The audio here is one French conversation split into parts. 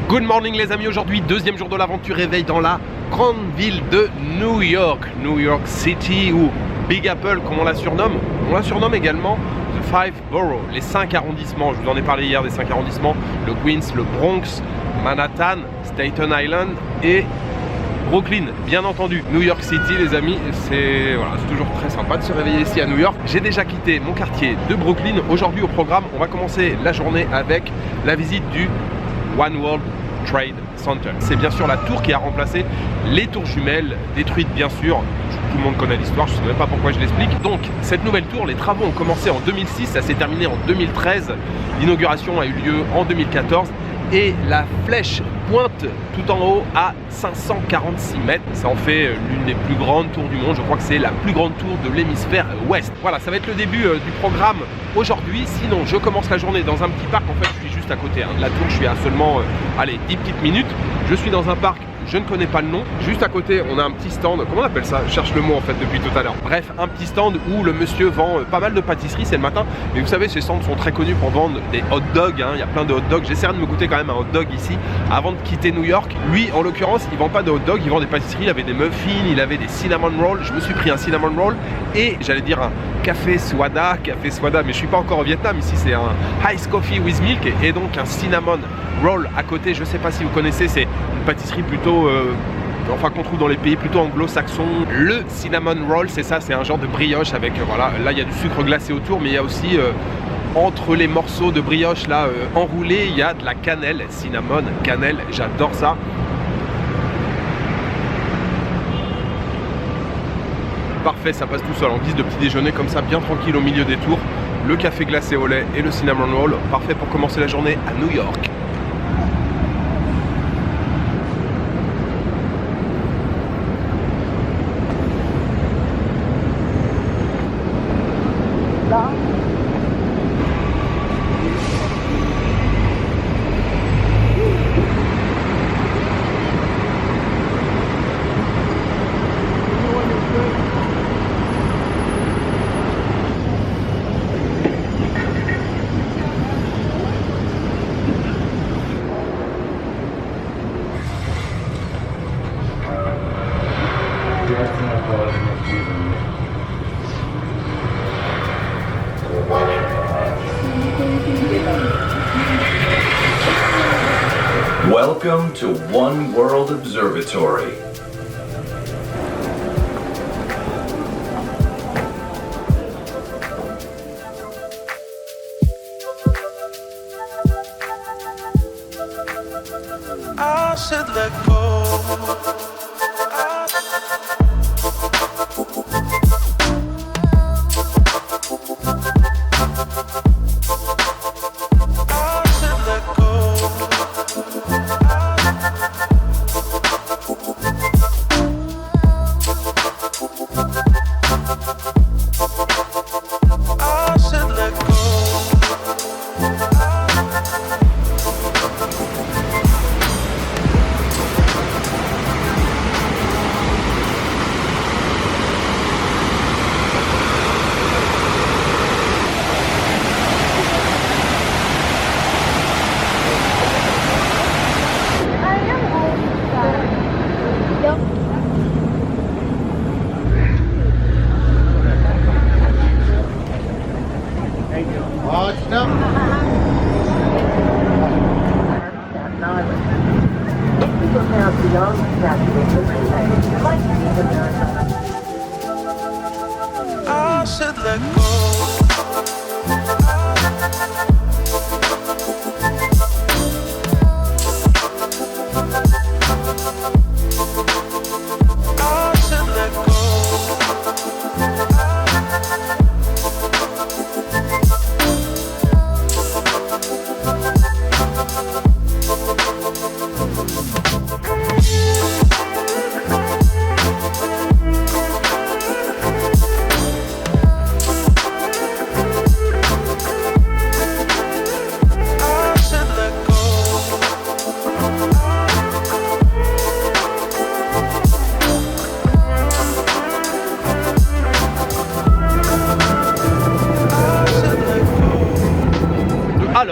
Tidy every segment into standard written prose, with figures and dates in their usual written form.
Good morning les amis, aujourd'hui deuxième jour de l'aventure réveil dans la grande ville de New York, New York City ou Big Apple comme on la surnomme. On la surnomme également The Five Boroughs, les 5 arrondissements. Je vous en ai parlé hier des 5 arrondissements, le Queens, le Bronx, Manhattan, Staten Island et Brooklyn, bien entendu. New York City les amis, c'est toujours très sympa de se réveiller ici à New York. J'ai déjà quitté mon quartier de Brooklyn. Aujourd'hui au programme, on va commencer la journée avec la visite du One World Trade Center. C'est bien sûr la tour qui a remplacé les tours jumelles, détruites bien sûr. Tout le monde connaît l'histoire, je ne sais même pas pourquoi je l'explique. Donc cette nouvelle tour, les travaux ont commencé en 2006, ça s'est terminé en 2013. L'inauguration a eu lieu en 2014 et la flèche pointe tout en haut à 546 mètres. Ça en fait l'une des plus grandes tours du monde. Je crois que c'est la plus grande tour de l'hémisphère ouest. Voilà, ça va être le début du programme aujourd'hui. Sinon, je commence la journée dans un petit parc. En fait, je suis juste à côté de la tour. Je suis à seulement 10 petites minutes. Je suis dans un parc. Je ne connais pas le nom. Juste à côté, on a un petit stand. Comment on appelle ça? Je cherche le mot en fait depuis tout à l'heure. Bref, un petit stand où le monsieur vend pas mal de pâtisseries. C'est le matin. Mais vous savez, ces stands sont très connus pour vendre des hot dogs. Il y a plein de hot dogs. J'essaierai de me goûter quand même un hot dog ici avant de quitter New York. Lui, en l'occurrence, il vend pas de hot dog. Il vend des pâtisseries. Il avait des muffins. Il avait des cinnamon rolls. Je me suis pris un cinnamon roll et j'allais dire un café swada. Mais je suis pas encore au Vietnam. Ici, c'est un ice coffee with milk et donc un cinnamon roll à côté. Je sais pas si vous connaissez. C'est une pâtisserie plutôt qu'on trouve dans les pays plutôt anglo-saxons. Le cinnamon roll, c'est ça, c'est un genre de brioche avec, voilà, là il y a du sucre glacé autour, mais il y a aussi, entre les morceaux de brioche là enroulés, il y a de la cannelle, cinnamon, cannelle, j'adore ça. Parfait, ça passe tout seul en guise de petit déjeuner comme ça, bien tranquille au milieu des tours. Le café glacé au lait et le cinnamon roll, parfait pour commencer la journée à New York. Welcome to One World Observatory. I should let go. I should let go.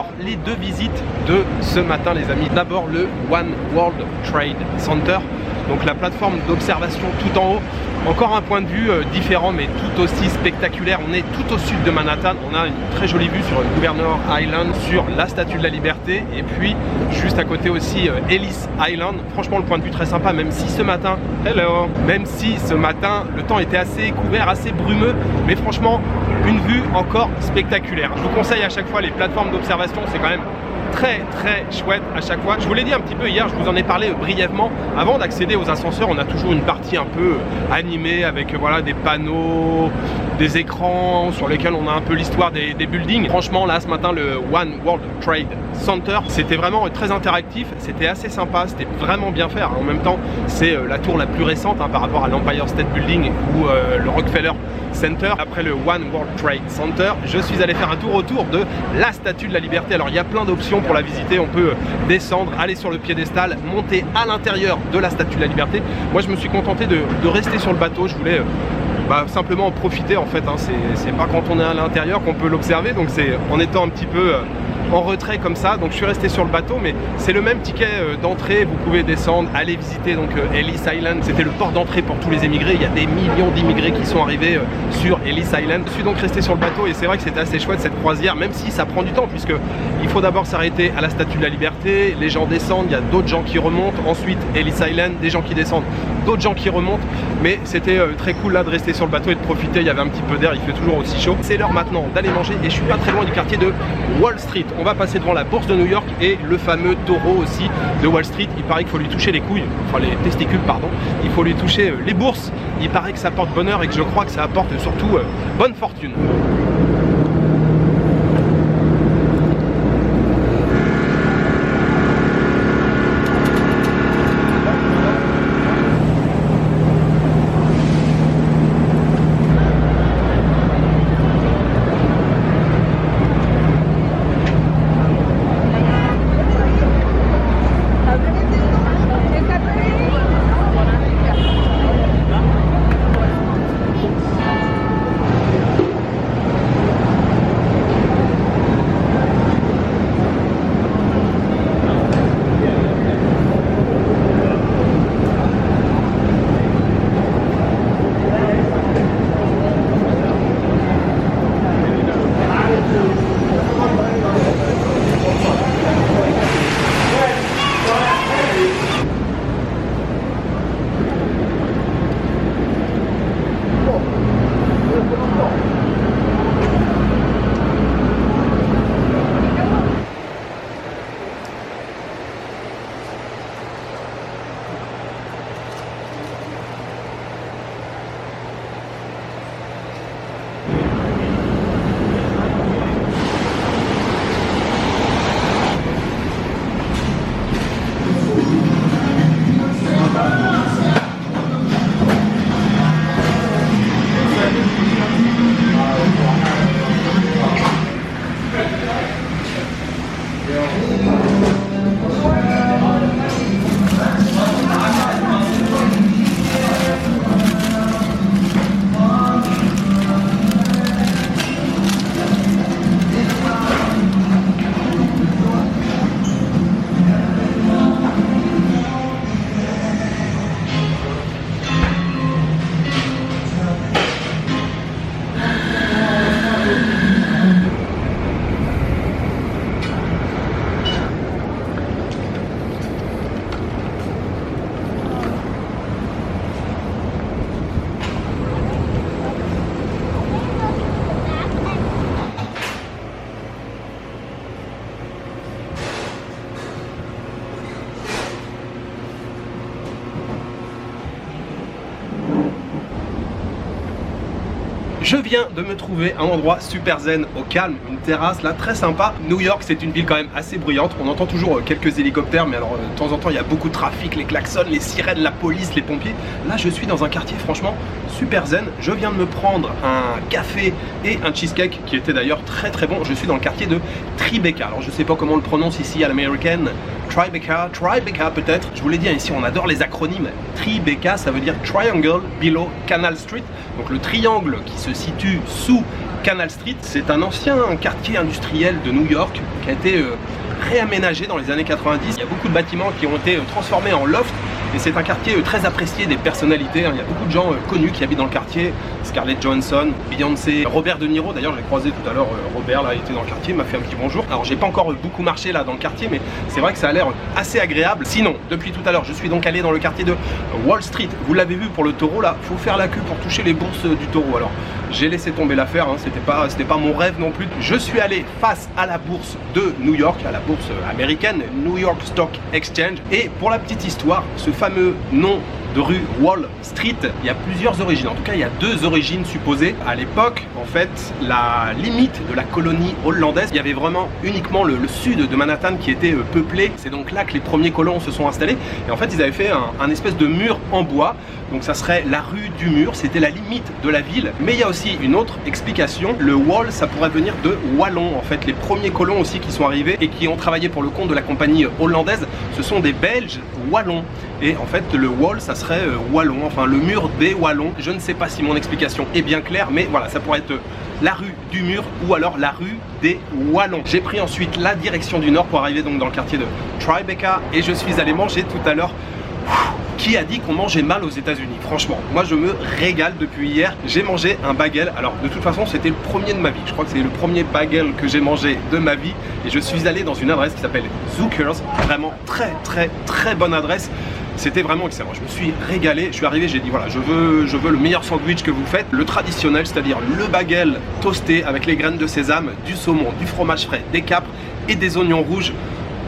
Alors, les deux visites de ce matin, les amis. D'abord, le One World Trade Center, donc la plateforme d'observation tout en haut. Encore un point de vue différent, mais tout aussi spectaculaire. On est tout au sud de Manhattan. On a une très jolie vue sur Governor Island, sur la Statue de la Liberté. Et puis, juste à côté aussi, Ellis Island. Franchement, le point de vue très sympa, même si ce matin, même si ce matin, le temps était assez couvert, assez brumeux. Mais franchement, une vue encore spectaculaire. Je vous conseille à chaque fois les plateformes d'observation. C'est quand même très chouette à chaque fois. Je vous l'ai dit un petit peu hier, je vous en ai parlé brièvement. Avant d'accéder aux ascenseurs, on a toujours une partie un peu animée avec voilà, des panneaux, des écrans sur lesquels on a un peu l'histoire des buildings. Franchement, là ce matin, le One World Trade Center, c'était vraiment très interactif, c'était assez sympa, c'était vraiment bien fait. En même temps, c'est la tour la plus récente par rapport à l'Empire State Building ou le Rockefeller Center. Après le One World Trade Center, je suis allé faire un tour autour de la Statue de la Liberté. Alors il y a plein d'options pour la visiter, on peut descendre, aller sur le piédestal, monter à l'intérieur de la Statue de la Liberté. Moi je me suis contenté de rester sur le bateau, je voulais simplement en profiter en fait, c'est pas quand on est à l'intérieur qu'on peut l'observer, donc c'est en étant un petit peu en retrait comme ça, donc je suis resté sur le bateau, mais c'est le même ticket d'entrée, vous pouvez descendre, aller visiter donc Ellis Island, c'était le port d'entrée pour tous les émigrés, il y a des millions d'immigrés qui sont arrivés sur Ellis Island. Je suis donc resté sur le bateau et c'est vrai que c'était assez chouette cette croisière, même si ça prend du temps, puisque il faut d'abord s'arrêter à la Statue de la Liberté, les gens descendent, il y a d'autres gens qui remontent, ensuite Ellis Island, des gens qui descendent, d'autres gens qui remontent, mais c'était très cool là de rester sur le bateau et de profiter, il y avait un petit peu d'air, il fait toujours aussi chaud. C'est l'heure maintenant d'aller manger et je suis pas très loin du quartier de Wall Street. On va passer devant la bourse de New York et le fameux taureau aussi de Wall Street. Il paraît qu'il faut lui toucher les couilles, enfin les testicules pardon, il faut lui toucher les bourses. Il paraît que ça apporte bonheur et que je crois que ça apporte surtout bonne fortune. Je viens de me trouver un endroit super zen, au calme, une terrasse là très sympa. New York, c'est une ville quand même assez bruyante, on entend toujours quelques hélicoptères, mais alors de temps en temps il y a beaucoup de trafic, les klaxons, les sirènes, la police, les pompiers. Là je suis dans un quartier franchement super zen, je viens de me prendre un café et un cheesecake qui était d'ailleurs très bon. Je suis dans le quartier de Tribeca, alors je sais pas comment on le prononce ici à l'américaine, Tribeca peut-être. Je vous l'ai dit, ici on adore les acronymes. Tribeca ça veut dire Triangle Below Canal Street, donc le triangle qui se situe sous Canal Street. C'est un ancien quartier industriel de New York qui a été réaménagé dans les années 90. Il y a beaucoup de bâtiments qui ont été transformés en loft. Et c'est un quartier très apprécié des personnalités. Il y a beaucoup de gens connus qui habitent dans le quartier. Scarlett Johansson, Beyoncé, Robert De Niro. D'ailleurs, j'ai croisé tout à l'heure Robert, là, il était dans le quartier, il m'a fait un petit bonjour. Alors, j'ai pas encore beaucoup marché là dans le quartier, mais c'est vrai que ça a l'air assez agréable. Sinon, depuis tout à l'heure, je suis donc allé dans le quartier de Wall Street. Vous l'avez vu pour le taureau, là, faut faire la queue pour toucher les bourses du taureau. Alors, j'ai laissé tomber l'affaire, hein. C'était pas mon rêve non plus. Je suis allé face à la bourse de New York, à la bourse américaine, New York Stock Exchange. Et pour la petite histoire, ce fameux nom de rue Wall Street, il y a plusieurs origines. En tout cas, il y a deux origines supposées. À l'époque, en fait, la limite de la colonie hollandaise, il y avait vraiment uniquement le sud de Manhattan qui était peuplé. C'est donc là que les premiers colons se sont installés. Et en fait, ils avaient fait un espèce de mur en bois. Donc ça serait la rue du mur, c'était la limite de la ville. Mais il y a aussi une autre explication. Le Wall, ça pourrait venir de Wallon. En fait, les premiers colons aussi qui sont arrivés et qui ont travaillé pour le compte de la compagnie hollandaise, ce sont des Belges wallons. Et en fait, le Wall, ça serait Wallon, enfin le mur des Wallons. Je ne sais pas si mon explication est bien claire, mais voilà, ça pourrait être la rue du mur ou alors la rue des Wallons. J'ai pris ensuite la direction du nord pour arriver donc dans le quartier de Tribeca et je suis allé manger tout à l'heure. Qui a dit qu'on mangeait mal aux États-Unis? Franchement, moi je me régale depuis hier. J'ai mangé un bagel. Alors de toute façon, c'était le premier de ma vie. Je crois que c'est le premier bagel que j'ai mangé de ma vie. Et je suis allé dans une adresse qui s'appelle Zuckers. Vraiment très bonne adresse. C'était vraiment excellent. Je me suis régalé. Je suis arrivé, j'ai dit voilà, je veux le meilleur sandwich que vous faites, le traditionnel, c'est-à-dire le bagel toasté avec les graines de sésame, du saumon, du fromage frais, des capres et des oignons rouges.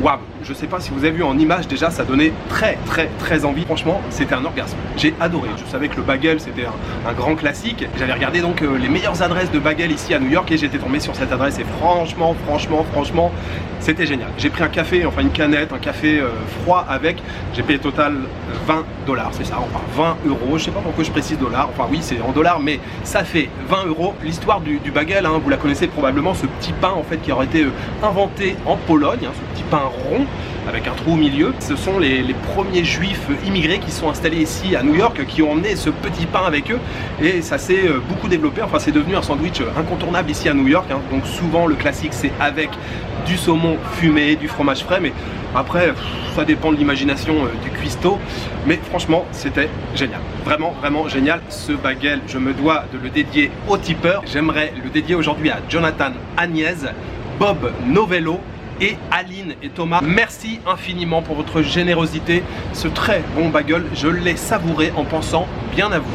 Waouh, je sais pas si vous avez vu en image, déjà ça donnait très envie. Franchement, c'était un orgasme. J'ai adoré. Je savais que le bagel c'était un grand classique. J'avais regardé donc les meilleures adresses de bagel ici à New York et j'étais tombé sur cette adresse et franchement, c'était génial. J'ai pris un café, enfin une canette, un café froid avec. J'ai payé total $20, c'est ça, enfin 20 euros. Je sais pas pourquoi je précise dollars. Enfin oui, c'est en dollars, mais ça fait 20 euros. L'histoire du bagel, hein, vous la connaissez probablement, ce petit pain en fait qui aurait été inventé en Pologne, hein, ce petit pain rond avec un trou au milieu. Ce sont les premiers juifs immigrés qui sont installés ici à New York qui ont emmené ce petit pain avec eux et ça s'est beaucoup développé. Enfin, c'est devenu un sandwich incontournable ici à New York, hein. Donc souvent le classique c'est avec du saumon fumé, du fromage frais, mais après ça dépend de l'imagination du cuistot. Mais franchement, c'était génial. Vraiment génial. Ce bagel, je me dois de le dédier aux tipeurs. J'aimerais le dédier aujourd'hui à Jonathan, Agnès, Bob Novello et Aline et Thomas. Merci infiniment pour votre générosité. Ce très bon bagel, je l'ai savouré en pensant bien à vous.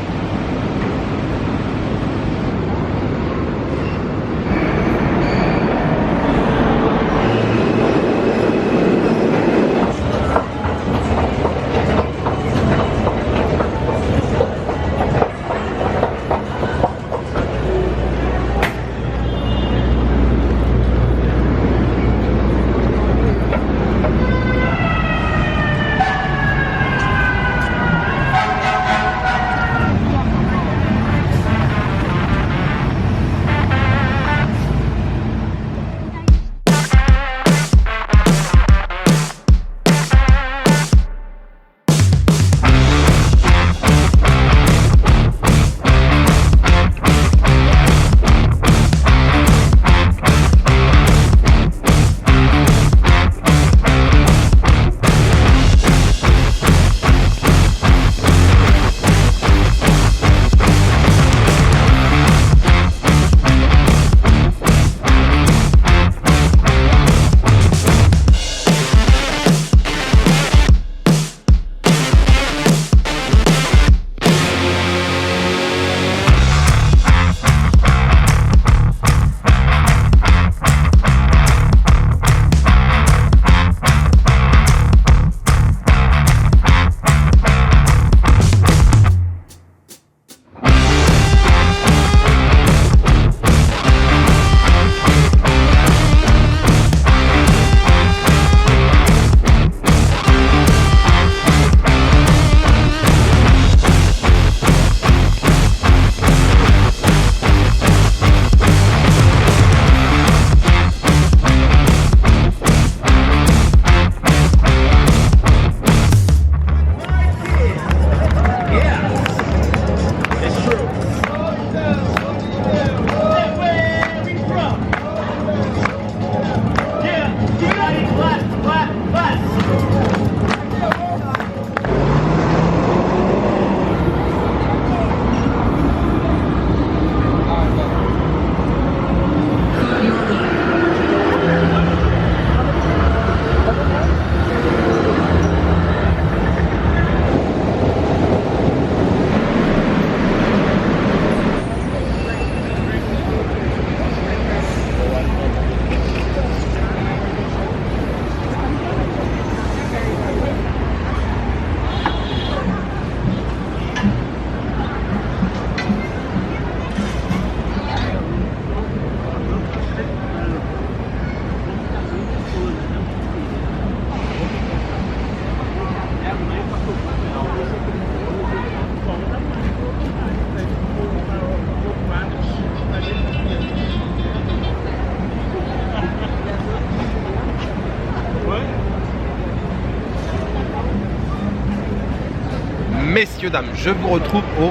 Messieurs, dames, je vous retrouve au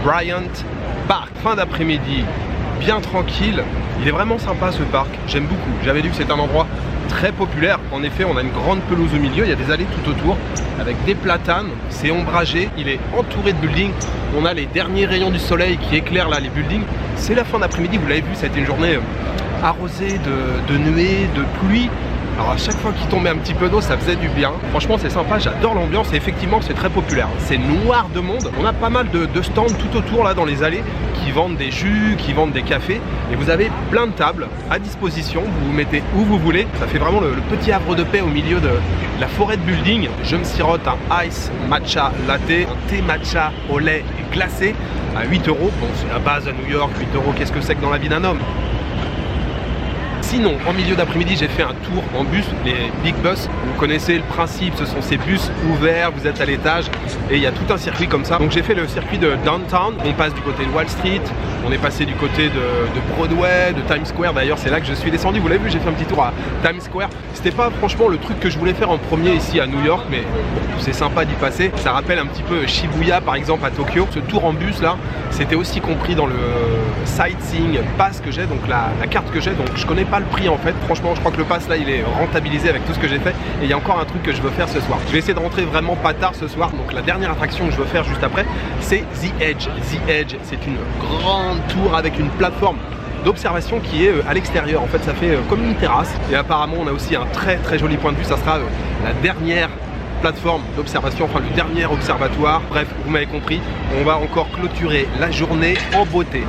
Bryant Park. Fin d'après-midi, bien tranquille. Il est vraiment sympa ce parc, j'aime beaucoup. J'avais dit que c'est un endroit très populaire. En effet, on a une grande pelouse au milieu, il y a des allées tout autour avec des platanes, c'est ombragé, il est entouré de buildings. On a les derniers rayons du soleil qui éclairent là les buildings. C'est la fin d'après-midi, vous l'avez vu, ça a été une journée arrosée de nuées, de pluie. Alors à chaque fois qu'il tombait un petit peu d'eau, ça faisait du bien. Franchement, c'est sympa, j'adore l'ambiance et effectivement, c'est très populaire. C'est noir de monde. On a pas mal de stands tout autour là dans les allées qui vendent des jus, qui vendent des cafés. Et vous avez plein de tables à disposition. Vous vous mettez où vous voulez. Ça fait vraiment le petit havre de paix au milieu de la forêt de building. Je me sirote un ice matcha latte, un thé matcha au lait glacé à 8 €. Bon, c'est la base à New York, 8 €, qu'est-ce que c'est que dans la vie d'un homme? Sinon, en milieu d'après-midi, j'ai fait un tour en bus, les big bus. Vous connaissez le principe, ce sont ces bus ouverts, vous êtes à l'étage et il y a tout un circuit comme ça. Donc j'ai fait le circuit de Downtown, on passe du côté de Wall Street, on est passé du côté de Broadway, de Times Square. D'ailleurs, c'est là que je suis descendu, vous l'avez vu, j'ai fait un petit tour à Times Square. C'était pas franchement le truc que je voulais faire en premier ici à New York, mais bon, c'est sympa d'y passer. Ça rappelle un petit peu Shibuya par exemple à Tokyo. Ce tour en bus là, c'était aussi compris dans le sightseeing pass que j'ai, donc la carte que j'ai, donc je connais pas le prix en fait. Franchement, je crois que le pass là il est rentabilisé avec tout ce que j'ai fait. Et il y a encore un truc que je veux faire ce soir. Je vais essayer de rentrer vraiment pas tard ce soir. Donc la dernière attraction que je veux faire juste après, c'est The Edge. The Edge, c'est une grande tour avec une plateforme d'observation qui est à l'extérieur. En fait, ça fait comme une terrasse. Et apparemment, on a aussi un très très joli point de vue. Ça sera la dernière plateforme d'observation, enfin le dernier observatoire. Bref, vous m'avez compris. On va encore clôturer la journée en beauté.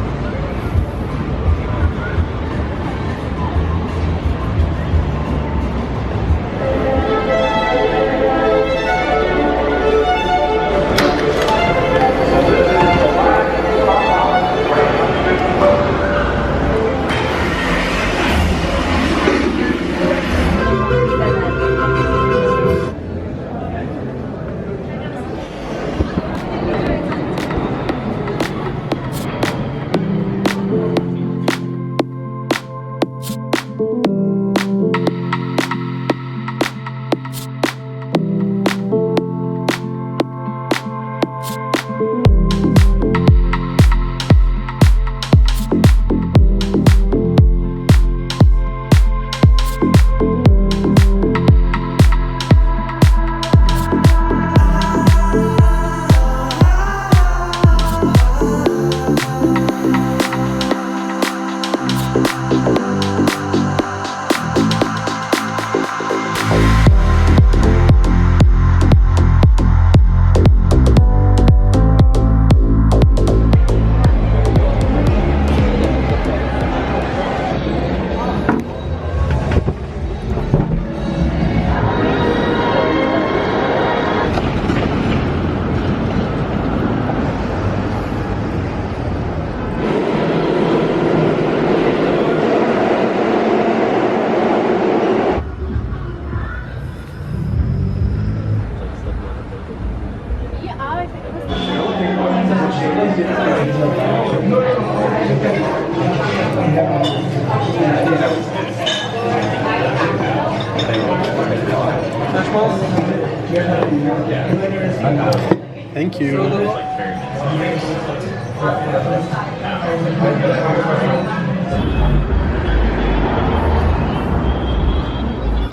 Thank you.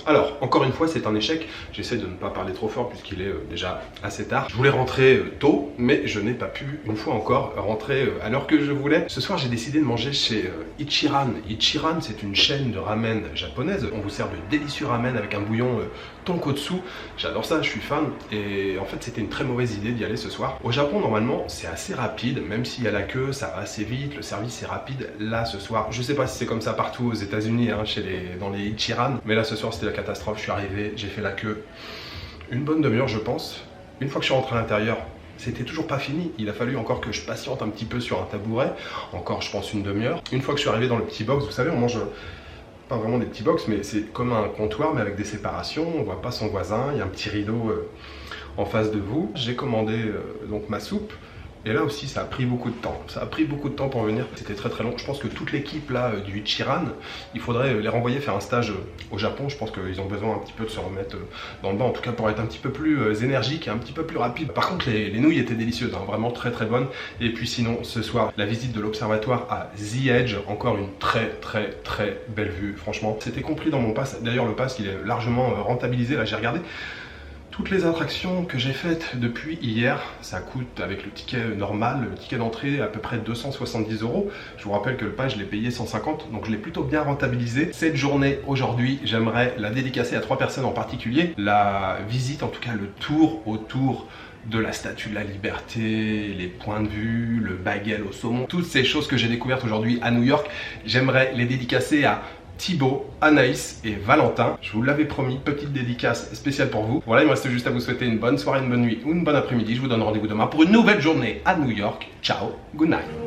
Alors, encore une fois, c'est un échec. J'essaie de ne pas parler trop fort puisqu'il est déjà assez tard. Je voulais rentrer tôt, mais je n'ai pas pu, une fois encore, rentrer à l'heure que je voulais. Ce soir, j'ai décidé de manger chez Ichiran. Ichiran, c'est une chaîne de ramen japonaise. On vous sert de délicieux ramen avec un bouillon tonkotsu. J'adore ça, je suis fan. Et en fait, c'était une très mauvaise idée d'y aller ce soir. Au Japon, normalement, c'est assez rapide. Même s'il y a la queue, ça va assez vite. Le service est rapide. Là, ce soir, je sais pas si c'est comme ça partout aux États-Unis, hein, dans les Ichiran. Mais là, ce soir, c'était la catastrophe. Je suis arrivé, j'ai fait la queue une bonne demi-heure, je pense. Une fois que je suis rentré à l'intérieur, c'était toujours pas fini. Il a fallu encore que je patiente un petit peu sur un tabouret. Encore, je pense, une demi-heure. Une fois que je suis arrivé dans le petit box, vous savez, on mange pas vraiment des petits box, mais c'est comme un comptoir, mais avec des séparations. On voit pas son voisin. Il y a un petit rideau en face de vous. J'ai commandé donc ma soupe, Et là aussi ça a pris beaucoup de temps. Ça a pris beaucoup de temps pour venir. C'était très très long. Je pense que toute l'équipe là du Ichiran, il faudrait les renvoyer faire un stage au Japon. Je pense qu'ils ont besoin un petit peu de se remettre dans le bain, en tout cas pour être un petit peu plus énergique et un petit peu plus rapide. Par contre les nouilles étaient délicieuses, hein, vraiment très très bonnes. Et puis sinon ce soir la visite de l'observatoire à The Edge, encore une très très très belle vue. Franchement c'était compris dans mon pass. D'ailleurs le pass il est largement rentabilisé. Là j'ai regardé toutes les attractions que j'ai faites depuis hier, ça coûte avec le ticket normal, le ticket d'entrée à peu près 270 €. Je vous rappelle que le pass je l'ai payé 150, donc je l'ai plutôt bien rentabilisé. Cette journée aujourd'hui, j'aimerais la dédicacer à 3 personnes en particulier. La visite, en tout cas le tour autour de la Statue de la Liberté, les points de vue, le bagel au saumon, toutes ces choses que j'ai découvertes aujourd'hui à New York, j'aimerais les dédicacer à Thibaut, Anaïs et Valentin. Je vous l'avais promis, petite dédicace spéciale pour vous. Voilà, il me reste juste à vous souhaiter une bonne soirée, une bonne nuit ou une bonne après-midi. Je vous donne rendez-vous demain pour une nouvelle journée à New York. Ciao, good night.